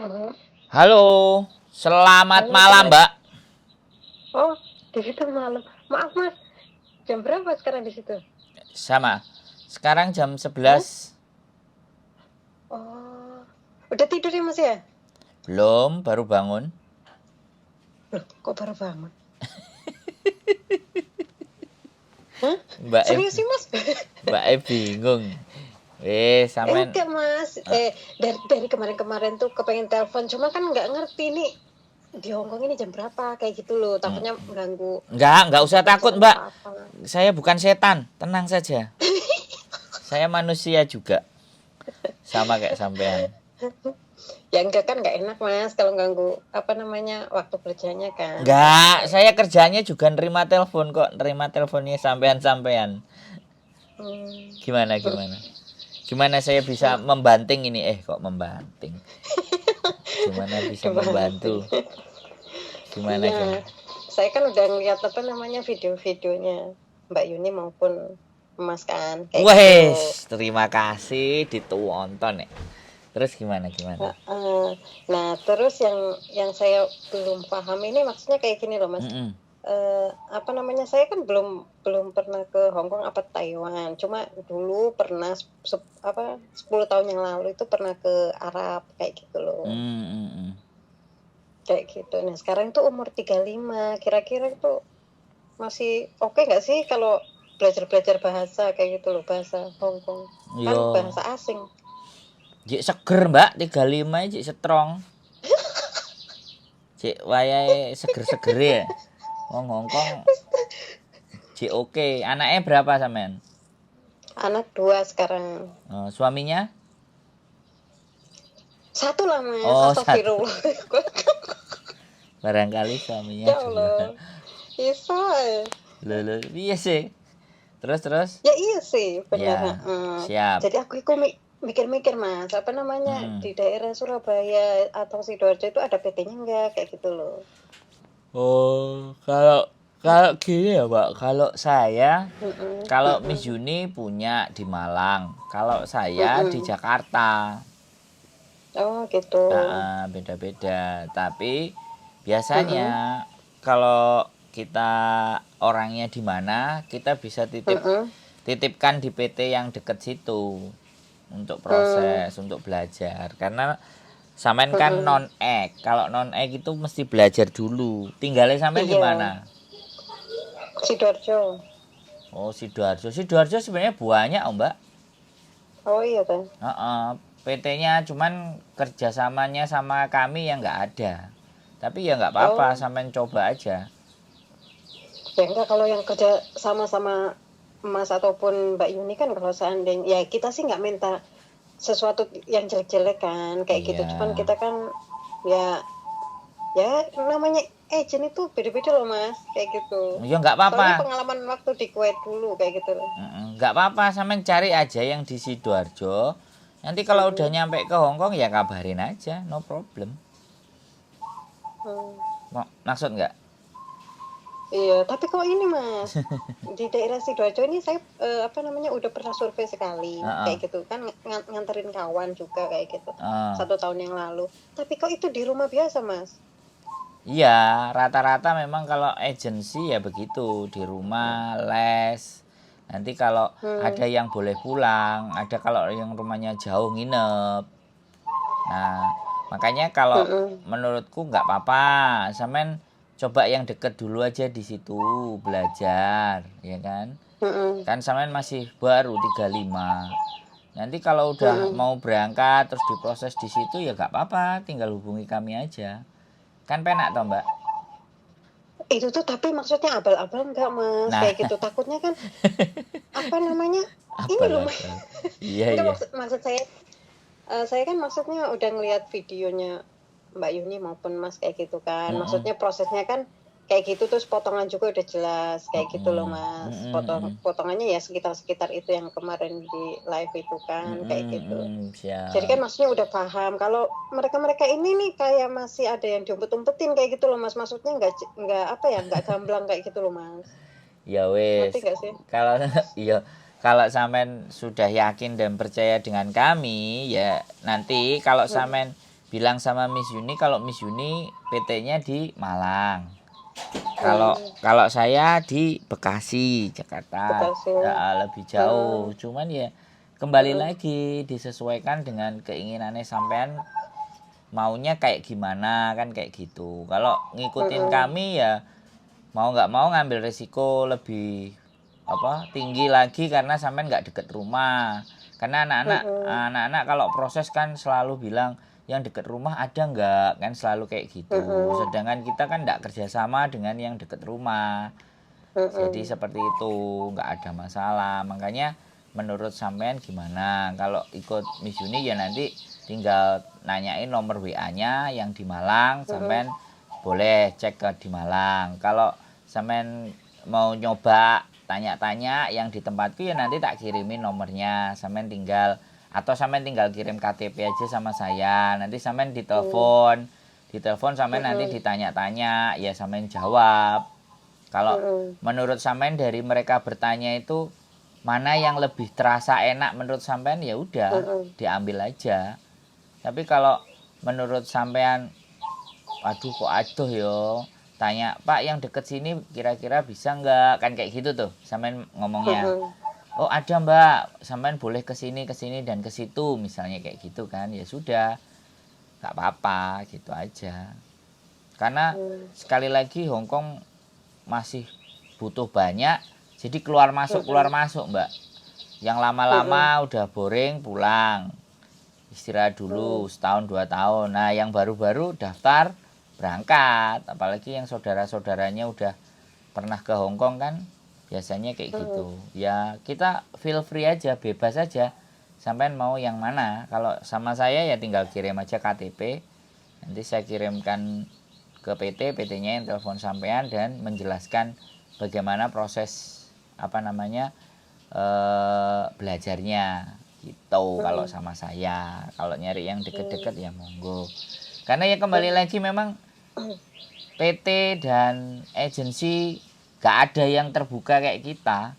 Halo. Halo, selamat Halo, malam, Mas. Mbak. Oh, di situ malam. Maaf, Mas. Jam berapa sekarang di situ? Sama. Sekarang jam Hah? 11. Oh, udah tidur ya, Mas ya? Belum, baru bangun. Loh, kok baru bangun? Hah? Mbak E, Serius sih, Mas? Mbak E bingung. Sampean Enggak, Mas. Dari kemarin-kemarin tuh kepengen telepon, cuma kan nggak ngerti nih di Hongkong ini jam berapa kayak gitu loh. Takutnya ganggu enggak usah takut, kerjaan Mbak. apa-apa. Saya bukan setan, tenang saja. Saya manusia juga. Sama kayak sampean. Ya enggak kan nggak enak, Mas, kalau ganggu waktu kerjanya kan Enggak, capek. saya kerjanya juga nerima telepon kok, nerima teleponnya sampean-sampean. Hmm. Gimana? Gimana saya bisa membanting ini? Kok membanting? Gimana bisa Dibanting. membantu? Gimana? Iya, saya kan udah ngeliat video-videonya Mbak Yuni maupun Mas kan, kayak gitu. Wes, terima kasih ditonton ya. Terus gimana? Heeh. Nah, terus yang saya belum paham ini maksudnya kayak gini loh, Mas. Mm-mm. Saya kan belum pernah ke Hong Kong apa Taiwan. Cuma dulu pernah 10 tahun yang lalu itu pernah ke Arab kayak gitu loh. Mm-mm. Kayak gitu. Nah, sekarang tuh umur 35. Kira-kira tuh masih oke nggak sih kalau belajar bahasa kayak gitu loh, bahasa Hong Kong? Kan Yo, bahasa asing. jik seger mbak, 35 jik strong. Jik wayahe seger-seger ya. Wong Hongkong jik oke. Anaknya berapa sampean? Anak 2 sekarang. Suaminya? 1 lah, Mas. Oh, satu. Astagfirullah. Barangkali suaminya Ya 2. Allah. Bisa. Lho, iya sih. Terus? Ya iya sih, benar. Ya, siap. Jadi aku itu mikir-mikir, Mas, di daerah Surabaya atau Sidoarjo itu ada PT-nya enggak kayak gitu loh. Oh, kalau gini ya, Mbak. Kalau Miss Mm-mm. Juni punya di Malang, kalau saya di Mm-mm. Jakarta. Oh, gitu. Nah, beda-beda. Tapi biasanya Mm-mm. kalau kita orangnya di mana, kita bisa Mm-mm. titipkan di PT yang deket situ untuk Mm. proses, untuk belajar. Karena sampean kan Mm-mm. non-ek. Kalau non-ek itu mesti belajar dulu. Tinggalnya sampean di Iya, mana? Sidoarjo. Oh, Sidoarjo. Sidoarjo sebenarnya banyak, oh, Mbak. Oh iya kan. PT-nya cuman kerjasamanya sama kami yang nggak ada. Tapi ya nggak apa-apa, Oh, sampean coba aja. ya enggak kalau yang kerja sama-sama Mas ataupun Mbak Yuni kan kalau seandainya ya kita sih nggak minta sesuatu yang jelek-jelek kan kayak gitu. Cuman Iya. kita kan ya namanya agent itu beda-beda loh, Mas, kayak gitu. Ya nggak Soalnya apa-apa. pengalaman waktu di Kuwait dulu kayak gitu loh. Nggak apa-apa, sampean cari aja yang di Sidoarjo. Nanti kalau udah Mm-mm. nyampe ke Hongkong ya kabarin aja, no problem. Hmm. Maksud nggak? Iya, tapi kok ini, Mas, di daerah Sidoarjo ini saya udah pernah survei sekali Heeh. kayak gitu kan nganterin kawan juga kayak gitu Heeh. 1 tahun yang lalu. Tapi kok itu di rumah biasa, Mas? Iya, rata-rata memang kalau agensi ya begitu, di rumah, les. Nanti kalau Hmm. ada yang boleh pulang, ada kalau yang rumahnya jauh nginep. Nah, makanya kalau Mm-mm. menurutku nggak apa-apa, sampean coba yang deket dulu aja di situ belajar, ya kan? Mm-mm. Kan sampean masih baru 35. Nanti kalau udah Mm-mm. mau berangkat terus diproses di situ ya nggak apa-apa, tinggal hubungi kami aja. Kan penak toh, Mbak? Itu tuh tapi maksudnya abal-abal enggak, Mas, Nah, kayak gitu. Takutnya kan apa namanya? Ini loh, Mas. abal-abal. Iya, Enggak iya. maksud saya kan maksudnya udah ngelihat videonya Mbak Yuni maupun Mas kayak gitu kan. Mm-mm. Maksudnya prosesnya kan kayak gitu terus potongan juga udah jelas kayak gitu loh, Mm-mm. Mas. Mm-mm. Potongannya ya sekitar itu yang kemarin di live itu kan kayak gitu. Mm-mm. Jadi kan Siap. maksudnya udah paham. Kalau mereka-mereka ini nih kayak masih ada yang diumpet-umpetin kayak gitu loh, Mas. Maksudnya nggak gamblang kayak gitu loh, Mas. Ya Ngerti wes. nggak sih? Kalau iya, kalau sampean sudah yakin dan percaya dengan kami, ya nanti kalau Hmm. sampean bilang sama Miss Yuni kalau Miss Yuni PT-nya di Malang. Kalau saya di Bekasi, Jakarta, Bekasi. ya, lebih jauh. Cuman ya kembali lagi disesuaikan dengan keinginannya sampean maunya kayak gimana kan kayak gitu. Kalau ngikutin kami ya mau nggak mau ngambil resiko lebih tinggi lagi karena sampean nggak deket rumah. Karena anak-anak kalau proses kan selalu bilang yang deket rumah ada nggak, kan selalu kayak gitu. Sedangkan kita kan nggak kerjasama dengan yang deket rumah. Jadi seperti itu, nggak ada masalah. Makanya menurut sampean gimana? Kalau ikut Miss Uni ya nanti tinggal nanyain nomor WA-nya yang di Malang, sampean boleh cek ke di Malang. Kalau sampean mau nyoba tanya-tanya yang di tempatku ya nanti tak kirimin nomornya, sampean tinggal kirim KTP aja sama saya. Nanti sampean ditelepon sampean nanti ditanya-tanya, ya sampean jawab. Kalau menurut sampean dari mereka bertanya itu mana yang lebih terasa enak menurut sampean ya udah diambil aja. Tapi kalau menurut sampean aduh kok aduh yo tanya Pak yang deket sini kira-kira bisa nggak, kan kayak gitu tuh sampean ngomongnya. Oh ada Mbak, sampean boleh ke sini dan ke situ misalnya kayak gitu kan, ya sudah nggak apa-apa gitu aja. Karena sekali lagi Hongkong masih butuh banyak, jadi keluar masuk Mbak. Yang lama-lama udah boring pulang, istirahat dulu setahun 2 tahun. Nah yang baru-baru daftar berangkat, apalagi yang saudara-saudaranya udah pernah ke Hongkong kan biasanya kayak gitu. Ya kita feel free aja, bebas aja sampean mau yang mana. Kalau sama saya ya tinggal kirim aja KTP, nanti saya kirimkan ke PT-nya yang telepon sampean dan menjelaskan bagaimana proses belajarnya gitu. Kalau sama saya, kalau nyari yang deket-deket ya monggo. Karena ya kembali lagi memang PT dan agensi gak ada yang terbuka kayak kita.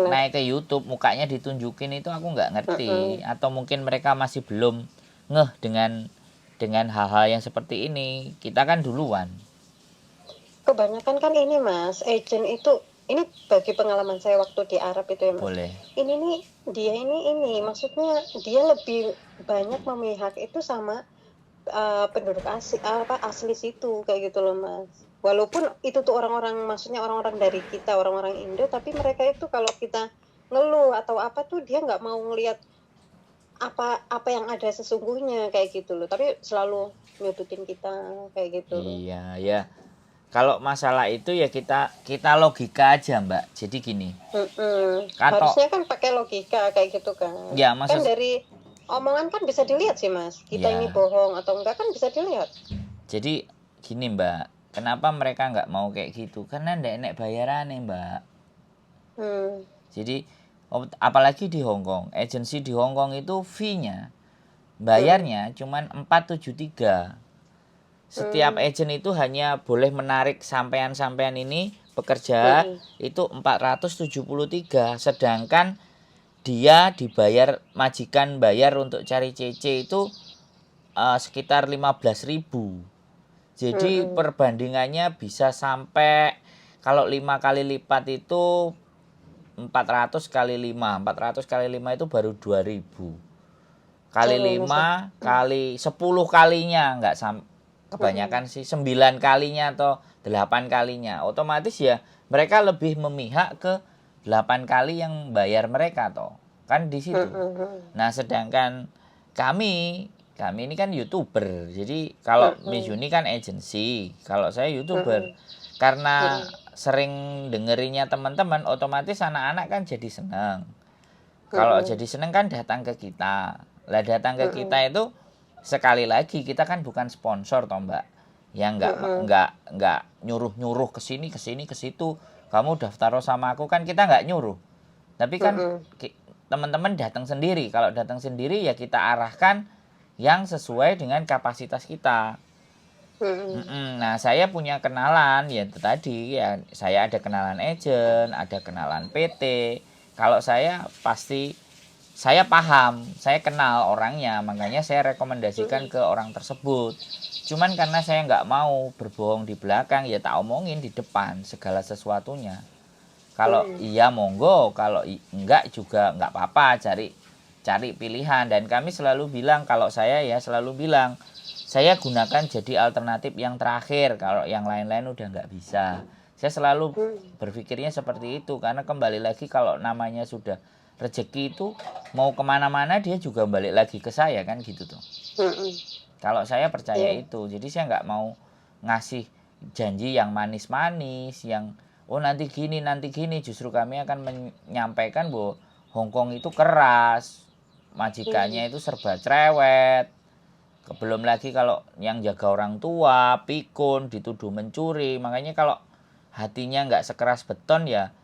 Naik ke YouTube mukanya ditunjukin itu aku nggak ngerti, atau mungkin mereka masih belum ngeh dengan hal-hal yang seperti ini. Kita kan duluan. Kebanyakan kan ini Mas, agent itu ini bagi pengalaman saya waktu di Arab itu ya Mas. Boleh. Ini nih dia ini maksudnya dia lebih banyak memihak itu sama penduduk asli situ kayak gitu loh Mas. Walaupun itu tuh maksudnya orang-orang dari kita, orang-orang Indo, tapi mereka itu kalau kita ngeluh atau apa tuh dia nggak mau ngelihat apa yang ada sesungguhnya kayak gitu loh. Tapi selalu nyudutin kita kayak gitu. Iya, ya. Kalau masalah itu ya kita logika aja Mbak. Jadi gini. Harusnya kan pakai logika kayak gitu kan. Ya, kan dari omongan kan bisa dilihat sih Mas. Kita ini bohong atau enggak kan bisa dilihat. Jadi gini Mbak, kenapa mereka nggak mau kayak gitu? Karena ndak enek bayarannya Mbak. Jadi apalagi di Hongkong, agensi di Hongkong itu fee-nya bayarnya cuman 473. Setiap agent itu hanya boleh menarik sampean-sampean ini pekerja itu 473, sedangkan dia dibayar, majikan bayar untuk cari CC itu sekitar 15.000. Jadi perbandingannya bisa sampai kalau 5 kali lipat itu 400 kali 5 itu baru 2.000. Kali 5 kali 10 kalinya enggak kebanyakan sih 9 kalinya atau 8 kalinya. Otomatis ya mereka lebih memihak ke 8 kali yang bayar mereka toh. Kan di situ. Nah, sedangkan kami ini kan YouTuber. Jadi kalau Miss Yuni kan agensi, kalau saya YouTuber. Karena sering dengerinnya teman-teman, otomatis anak-anak kan jadi senang. Kalau jadi senang kan datang ke kita. Lah datang ke kita itu sekali lagi kita kan bukan sponsor toh Mbak. Yang enggak nyuruh-nyuruh ke sini ke situ. Kamu daftar sama aku kan kita enggak nyuruh. Tapi kan teman-teman datang sendiri. Kalau datang sendiri ya kita arahkan yang sesuai dengan kapasitas kita. Nah, saya punya kenalan ya itu tadi ya, saya ada kenalan agent, ada kenalan PT. Kalau saya pasti saya paham, saya kenal orangnya, makanya saya rekomendasikan ke orang tersebut. Cuman karena saya nggak mau berbohong di belakang, ya tak omongin di depan segala sesuatunya. Kalau iya monggo, kalau enggak juga nggak apa-apa, cari pilihan. Dan kami selalu bilang, kalau saya ya selalu bilang, saya gunakan jadi alternatif yang terakhir, kalau yang lain-lain udah nggak bisa. Saya selalu berpikirnya seperti itu, karena kembali lagi kalau namanya sudah rezeki itu, mau kemana-mana dia juga balik lagi ke saya kan gitu tuh. Kalau saya percaya itu, jadi saya nggak mau ngasih janji yang manis-manis, yang oh nanti gini, justru kami akan menyampaikan bahwa Hongkong itu keras, majikannya itu serba cerewet. Belum lagi kalau yang jaga orang tua, pikun, dituduh mencuri. Makanya kalau hatinya nggak sekeras beton ya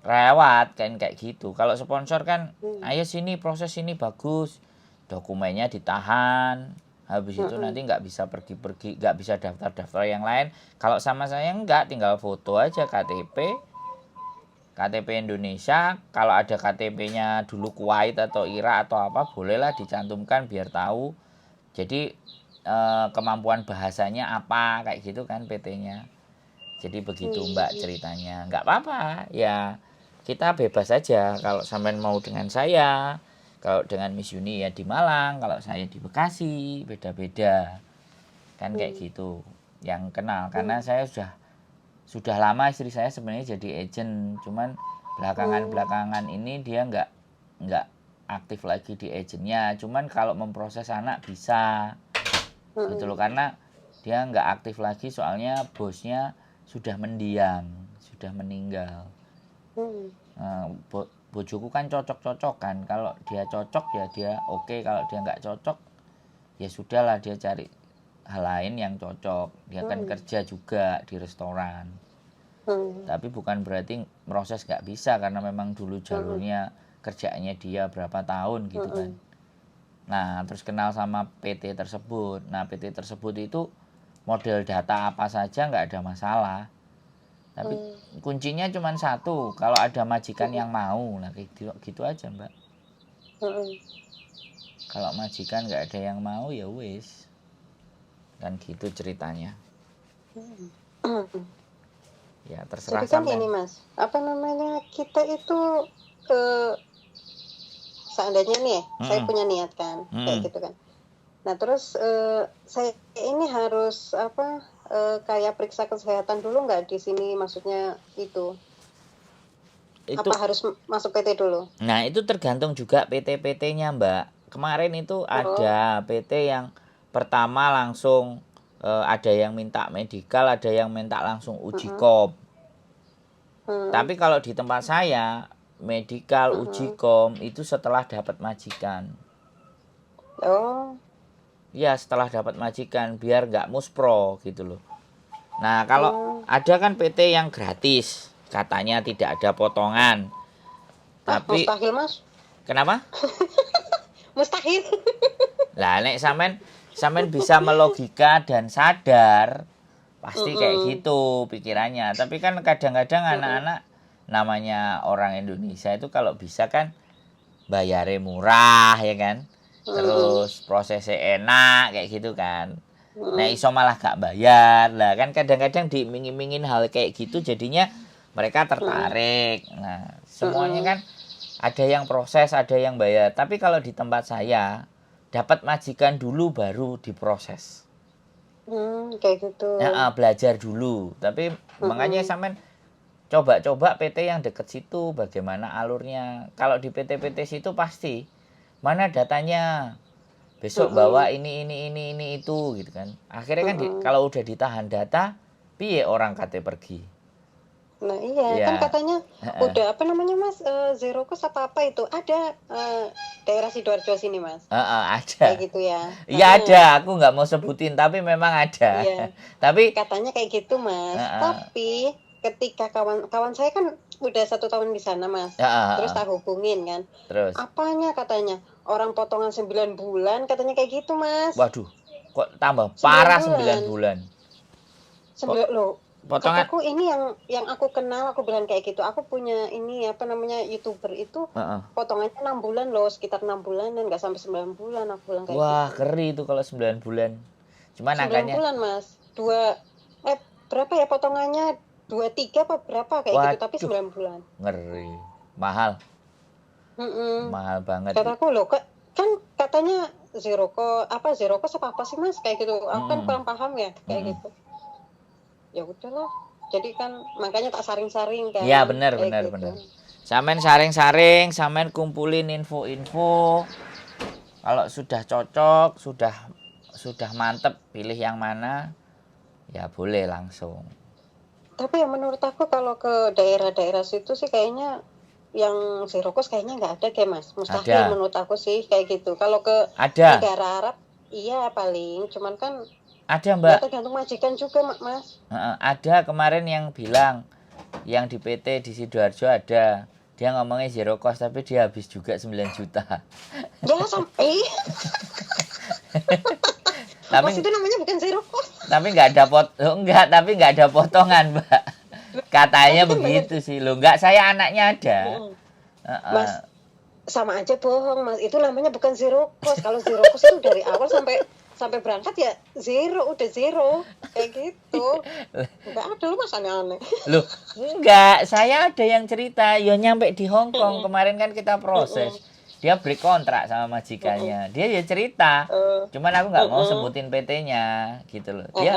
lewat kan kayak gitu. Kalau sponsor kan, ayo sini proses ini bagus, dokumennya ditahan, habis itu nanti nggak bisa pergi-pergi, nggak bisa daftar-daftar yang lain. Kalau sama saya nggak, tinggal foto aja KTP Indonesia. Kalau ada KTP-nya dulu Kuwait atau Irak atau apa, bolehlah dicantumkan biar tahu. Jadi kemampuan bahasanya apa kayak gitu kan PT-nya. Jadi begitu Mbak ceritanya. Nggak apa-apa ya, kita bebas saja. Kalau sampean mau dengan saya, kalau dengan Miss Yuni ya di Malang, kalau saya di Bekasi, beda-beda kan kayak gitu yang kenal. Karena saya sudah lama istri saya sebenarnya jadi agent, cuman belakangan ini dia nggak aktif lagi di agentnya. Cuman kalau memproses anak bisa gitu loh, karena dia nggak aktif lagi soalnya bosnya sudah mendiang, sudah meninggal. Bojoku kan cocok-cocokan, kalau dia cocok ya dia oke, kalau dia nggak cocok ya sudahlah, dia cari hal lain yang cocok. Dia kan kerja juga di restoran, tapi bukan berarti proses nggak bisa, karena memang dulu jalurnya kerjaannya dia berapa tahun gitu kan. Nah terus kenal sama PT tersebut. Nah PT tersebut itu model data apa saja nggak ada masalah. Tapi kuncinya cuma satu, kalau ada majikan yang mau, nah gitu aja Mbak. Kalau majikan nggak ada yang mau ya wis, kan gitu ceritanya. Ya terserah. Jadi kan ini Mas, apa namanya, kita itu seandainya nih saya punya niat kan, kayak gitu kan. Nah terus saya ini harus kayak periksa kesehatan dulu nggak di sini, maksudnya itu apa harus masuk PT dulu? Nah itu tergantung juga PT-PT-nya Mbak. Kemarin itu ada PT yang pertama langsung ada yang minta medikal, ada yang minta langsung uji kom. Tapi kalau di tempat saya medikal uji kom itu setelah dapat majikan. Ya setelah dapat majikan, biar nggak muspro gitu loh. Nah kalau ada kan PT yang gratis, katanya tidak ada potongan. Tapi mustahil Mas. Kenapa? Mustahil. Lah nek sampean bisa melogika dan sadar, pasti kayak gitu pikirannya. Tapi kan kadang-kadang anak-anak namanya orang Indonesia itu kalau bisa kan bayarnya murah ya kan. Terus prosesnya enak kayak gitu kan. Nah iso malah gak bayar lah kan, kadang-kadang diiming-imingin hal kayak gitu, jadinya mereka tertarik. Nah semuanya kan ada yang proses, ada yang bayar. Tapi kalau di tempat saya dapat majikan dulu baru diproses. Kayak gitu. Ya, belajar dulu. Tapi makanya sampean coba-coba PT yang deket situ bagaimana alurnya. Kalau di PT-PT situ pasti mana datanya, besok bawa ini itu gitu kan. Akhirnya kan kalau udah ditahan data, piye orang kate pergi. Nah iya kan katanya udah apa namanya Mas, zero cost apa itu ada daerah Sidoarjo sini Mas. Ada. Kayak gitu ya. Iya ada, aku nggak mau sebutin tapi memang ada. Iya. Tapi katanya kayak gitu Mas. Tapi ketika kawan saya kan udah 1 tahun di sana Mas. Terus tak hubungin kan. Terus apanya katanya orang potongan 9 bulan katanya kayak gitu Mas. Waduh, kok tambah parah 9 bulan. 9 loh. Potongan. Kataku ini yang aku kenal, aku bilang kayak gitu. Aku punya ini apa namanya YouTuber itu Heeh. potongannya 6 bulan loh, sekitar 6 bulanan, nggak sampai 9 bulan aku bilang kayak Wah, gitu. keri itu kalau 9 bulan. Cuman 9 angkanya, bulan Mas. Berapa ya potongannya? 23 apa berapa kayak gitu, tapi waduh, 9 bulan. ngeri. Mahal, Mm-mm. mahal banget. Kataku loh, kan katanya zero cost apa sih Mas kayak gitu. Aku kan Mm-mm. kurang paham ya kayak Mm-mm. gitu. Ya udahlah. Jadi kan makanya tak saring-saring kan Iya, benar kayak benar gitu. benar. Samen saring-saring, samen kumpulin info-info. Kalau sudah cocok, sudah mantep pilih yang mana, ya boleh langsung. Tapi ya menurut aku kalau ke daerah-daerah situ sih kayaknya yang zero cost kayaknya nggak ada kayak Mas. Mustahil Ada, menurut aku sih kayak gitu. Kalau ke ada, negara Arab iya paling, cuman kan ada ya Mbak. tergantung majikan juga Mas. Ada kemarin yang bilang, yang di PT di Sidoarjo ada. Dia ngomongnya zero cost tapi dia habis juga 9 juta. Ya sampai Mas Tapi itu namanya bukan zero cost. tapi nggak ada potongan, Mbak. Katanya Tapi kan bayar. begitu sih. Loh, nggak, saya anaknya ada. Mas Heeh. sama aja bohong Mas. Itu namanya bukan zero cost. Kalau zero cost itu dari awal sampai berangkat ya udah zero kayak gitu. Nggak ada lu Mas aneh-aneh. Loh, enggak, saya ada yang cerita, ya nyampe di Hong Kong kemarin kan kita proses. Dia break kontrak sama majikannya. Dia ya cerita. Cuman aku nggak mau sebutin PT-nya gitu loh. Dia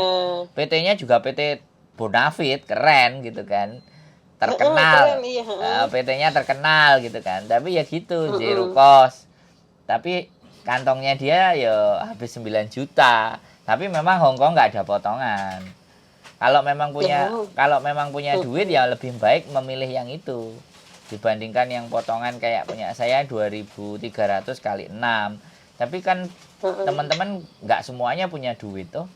PT-nya juga PT Bonafit, keren gitu kan. Keren Terkenal. iya. PT-nya terkenal gitu kan. Tapi ya gitu, zero cost. Tapi kantongnya dia ya habis 9 juta. Tapi memang Hong Kong nggak ada potongan. Ya. Kalau memang punya duit ya lebih baik memilih yang itu dibandingkan yang potongan kayak punya saya 2.300 kali 6. Tapi kan teman-teman nggak semuanya punya duit tuh.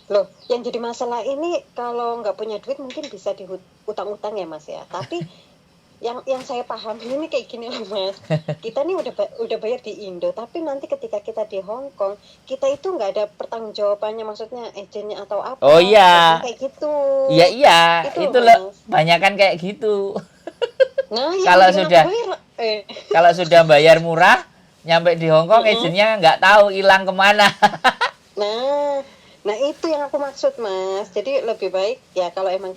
Loh, yang jadi masalah ini kalau nggak punya duit mungkin bisa diutang-utang ya Mas ya. Tapi yang saya paham ini kayak gini loh Mas. Kita nih udah bayar di Indo, tapi nanti ketika kita di Hong Kong, kita itu nggak ada pertanggungjawabannya, maksudnya agennya atau apa. Oh iya. Kayak gitu. Iya, itu loh, Mas. banyakan kayak gitu. Nah, Kalau yang sudah kalau sudah bayar murah, nyampe di Hong Kong agennya nggak tahu hilang kemana. Nah itu yang aku maksud Mas. Jadi lebih baik ya kalau emang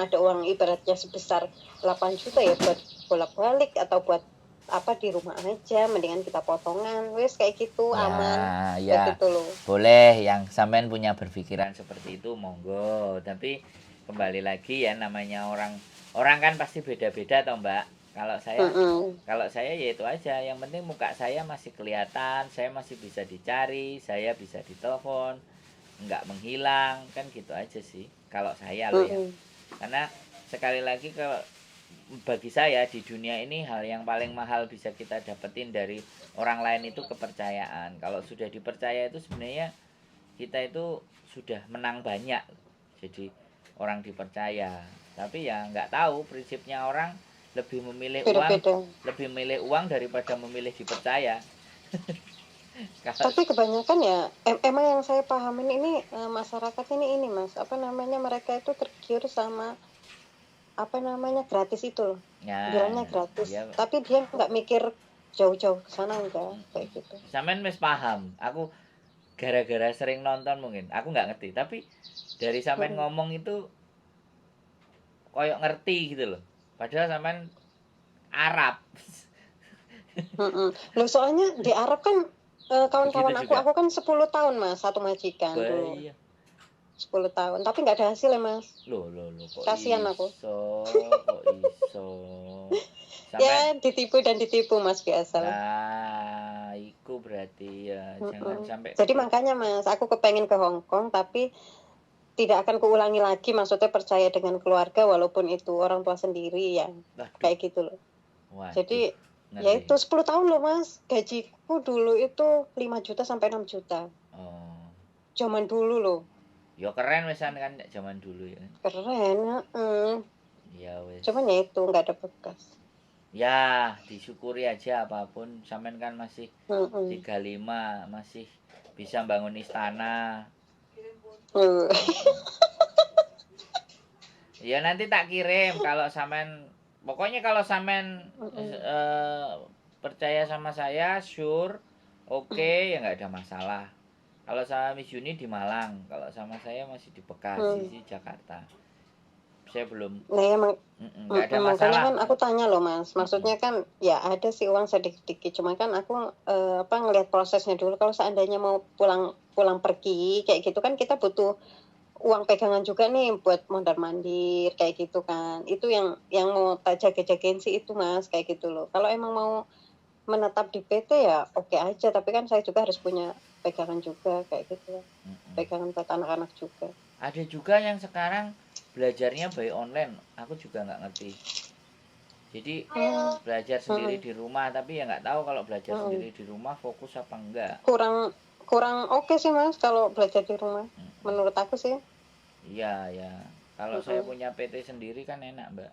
ada uang ibaratnya sebesar 8 juta ya buat bolak-balik atau buat apa di rumah aja, mendingan kita potongan, wes kayak gitu aman. Ya, Gitu loh. boleh yang sampean punya berpikiran seperti itu monggo. Tapi kembali lagi ya, namanya orang kan pasti beda-beda toh Mbak. Kalau saya ya itu aja. Yang penting muka saya masih kelihatan, saya masih bisa dicari, saya bisa ditelepon, nggak menghilang, kan gitu aja sih. Kalau saya loh ya. Karena sekali lagi bagi saya di dunia ini hal yang paling mahal bisa kita dapetin dari orang lain itu kepercayaan. Kalau sudah dipercaya itu sebenarnya kita itu sudah menang banyak. Jadi orang dipercaya. Tapi ya nggak tahu prinsipnya orang lebih memilih uang daripada memilih dipercaya. Tapi kebanyakan ya emang yang saya pahamin ini masyarakat ini Mas, apa namanya, mereka itu tergiur sama apa namanya gratis itu loh. Ya, Bilangnya gratis. ya. Tapi dia nggak mikir jauh-jauh ke sana enggak kayak gitu. Sampean wis paham. Aku gara-gara sering nonton mungkin. Aku nggak ngerti, tapi dari sampean ngomong itu koyok ngerti gitu loh. Padahal sampean Arab. Loh soalnya di Arab kan kawan-kawan Begitu aku juga. kan 10 tahun Mas, satu majikan dulu. Iya. 10 tahun, tapi nggak ada hasil ya Mas. Loh, kok Kasihan iso, aku. kok iso. Ya ditipu dan ditipu Mas, biasa. Nah, iku berarti ya jangan sampai. Jadi makanya Mas, aku kepengen ke Hong Kong tapi tidak akan kuulangi lagi, maksudnya percaya dengan keluarga walaupun itu orang tua sendiri ya. Kayak gitu loh. Waduh, jadi ngeri. Ya itu 10 tahun loh Mas. Gajiku dulu itu 5 juta sampai 6 juta. Oh. Zaman dulu loh. Ya keren wesan kan zaman dulu ya. Keren, Ya wes. Cuman ya itu nggak ada bekas. Ya, disyukuri aja apapun. Sampean kan masih 35, masih bisa bangun istana. Ya nanti tak kirim kalau sampean, pokoknya kalau sampean percaya sama saya, sure, oke, ya nggak ada masalah. Kalau sama Miss Yuni di Malang, kalau sama saya masih di Bekasi Hmm. sih, Jakarta. Saya belum, Nah, emang nggak ada makanya masalah. kan aku tanya loh Mas, Mm-mm. maksudnya kan ya ada sih uang sedikit-sedikit, cuma kan aku apa ngelihat prosesnya dulu. Kalau seandainya mau pulang pulang pergi kayak gitu kan kita butuh uang pegangan juga nih buat mondar-mandir kayak gitu kan. Itu yang mau tak jaga-jagain sih itu Mas kayak gitu loh. Kalau emang mau menetap di PT ya oke aja, tapi kan saya juga harus punya pegangan juga kayak gitu. Mm-mm. Pegangan buat anak-anak juga. Ada juga yang sekarang belajarnya by online, aku juga nggak ngerti. Jadi belajar sendiri Hmm. di rumah, tapi ya nggak tahu kalau belajar Hmm. sendiri di rumah fokus apa enggak. Kurang kurang oke sih Mas kalau belajar di rumah. Menurut aku sih. Iya ya, kalau saya Mm-mm. punya PT sendiri kan enak mbak.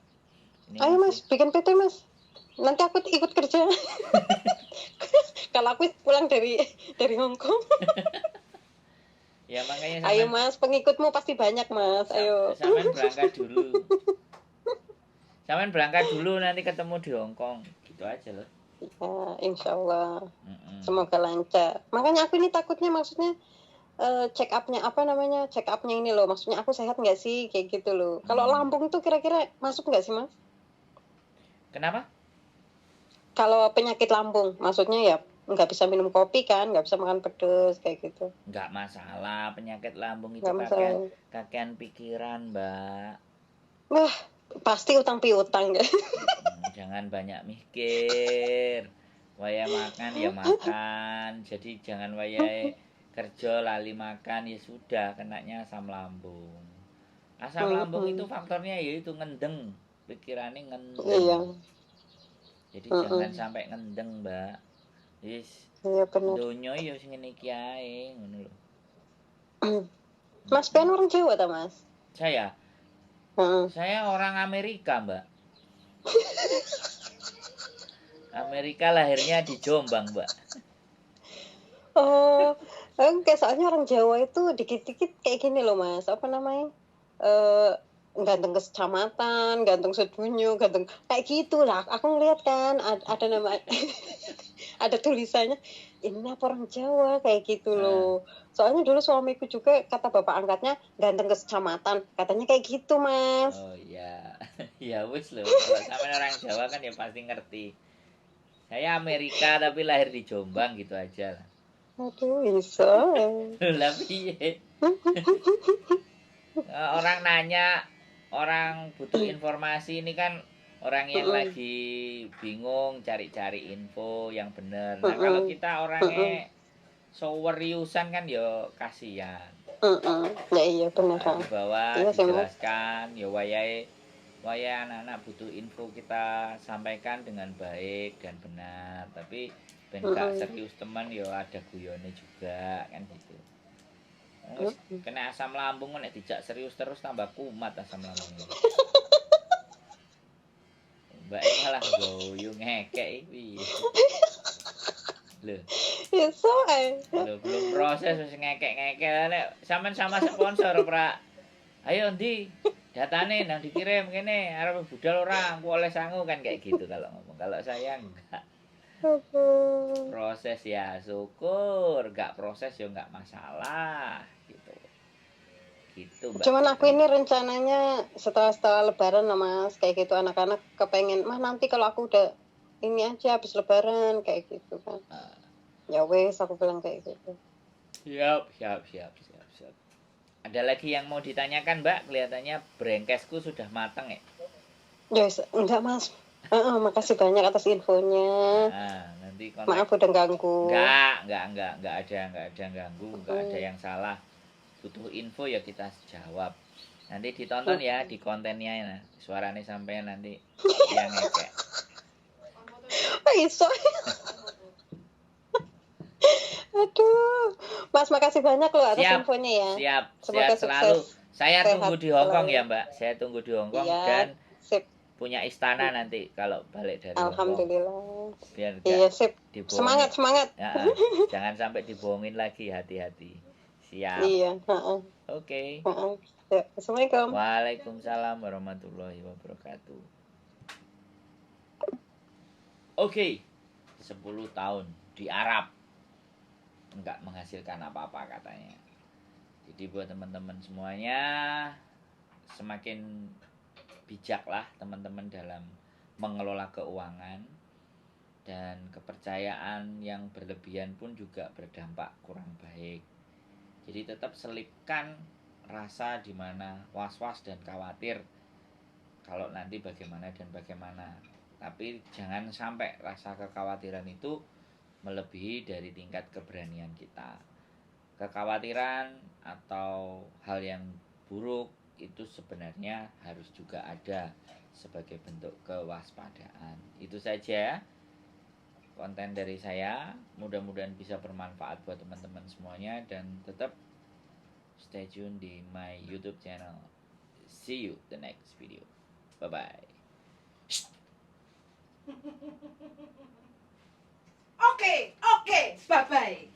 Ini Ayo masih, Mas, bikin PT Mas. Nanti aku ikut kerja. Kalau aku pulang dari Hong Kong. ya makanya Ayo sampean Mas, pengikutmu pasti banyak Mas. Ayo. sampean berangkat dulu. Sampean berangkat dulu nanti ketemu di Hong Kong. Gitu aja loh. Ya, insya Allah. Mm-mm. Semoga lancar. Makanya aku ini takutnya maksudnya check up-nya apa namanya? Check up-nya ini loh. Maksudnya aku sehat nggak sih kayak gitu loh. Kalau lambung tuh kira-kira masuk nggak sih Mas? Kenapa? Kalau penyakit lambung, maksudnya ya nggak bisa minum kopi kan, nggak bisa makan pedes kayak gitu. Nggak masalah, penyakit lambung itu Nggak masalah. kakean pikiran mbak. Wah, pasti utang piutang ya. Jangan banyak mikir. Waya makan ya makan. Jadi jangan waya kerja lali makan, ya sudah kenanya asam lambung. Asam lambung itu faktornya yaitu ngendeng, pikirannya ngendeng. Iya. Jadi jangan sampai ngendeng mbak. Yes, Iya benar. donya ya sing ngene iki ae ngono lho. Mas Ben orang Jawa ta Mas? Saya orang Amerika mbak. Amerika lahirnya di Jombang mbak. Oh, kayak soalnya orang Jawa itu dikit-dikit kayak gini loh Mas. Apa namanya? Ganteng ke kecamatan, ganteng sedunyu, ganteng kayak gitu lah. Aku ngeliat kan ada nama ada tulisannya ini apa orang Jawa kayak gitu loh. Soalnya dulu suamiku juga kata bapak angkatnya ganteng ke kecamatan, katanya kayak gitu Mas. Oh iya, ya wis loh. Kalau sampean orang Jawa kan ya pasti ngerti. Saya Amerika tapi lahir di Jombang gitu aja lah. Aduh, bisa. Lah piye? Orang nanya, orang butuh informasi ini kan orang yang lagi bingung cari-cari info yang benar. Nah, kalau kita orangnya soweriusan kan ya kasihan. Ya iya benar Nah, kan. di bawah Iya sih Mas. dijelaskan ya wayai anak-anak butuh info kita sampaikan dengan baik dan benar, tapi ben gak serius teman ya ada guyone juga kan gitu. Wis kena asam lambung nek dijak serius terus tambah kumat asam lambungnya. Mbak malah guyu ngekek iki. Lho, Bisa eh. lho belum proses wis ngekek-ngekek nek sampean sama sponsor ora. Ayo ndi datane nang dikirim kene arep budal ora aku oleh sangu kan kayak gitu kalau ngomong. Kalau saya enggak. Proses ya syukur, enggak proses ya enggak masalah gitu. Gitu Mbak. Cuman aku ini rencananya setelah lebaran lah Mas, kayak gitu anak-anak kepengen, mah nanti kalau aku udah ini aja habis lebaran kayak gitu kan. Ya wes aku bilang kayak gitu. Siap. Ada lagi yang mau ditanyakan Mbak? Kelihatannya brengkesku sudah matang ya. Yes, enggak Mas. Makasih banyak atas infonya. Nah, nanti Maaf udah ganggu. Enggak ada ganggu, enggak ada yang salah. Butuh info ya kita jawab. Nanti ditonton ya di kontennya ya. Suaranya sampai nanti yang ngekek. Iso. Aduh. Mas makasih banyak loh atas infonya ya. Siap, semoga sehat selalu. Saya tunggu di Hong Kong selalu. ya Mbak. Saya tunggu di Hong Kong dan punya istana nanti kalau balik dari Hong Kong. Alhamdulillah. Biar iya, sip. Dibohongin. Semangat. Ya, jangan sampai dibohongin lagi, hati-hati. Siap. Iya, Oke. Ya, Assalamualaikum. Waalaikumsalam warahmatullahi wabarakatuh. Oke, 10 tahun di Arab nggak menghasilkan apa-apa katanya. Jadi buat teman-teman semuanya, semakin bijaklah teman-teman dalam mengelola keuangan, dan kepercayaan yang berlebihan pun juga berdampak kurang baik. Jadi tetap selipkan rasa dimana was-was dan khawatir kalau nanti bagaimana dan bagaimana. Tapi jangan sampai rasa kekhawatiran itu melebihi dari tingkat keberanian kita. Kekhawatiran atau hal yang buruk itu sebenarnya harus juga ada sebagai bentuk kewaspadaan. Itu saja konten dari saya, mudah-mudahan bisa bermanfaat buat teman-teman semuanya, dan tetap stay tune di my YouTube channel. See you the next video. Bye bye. Oke, bye bye.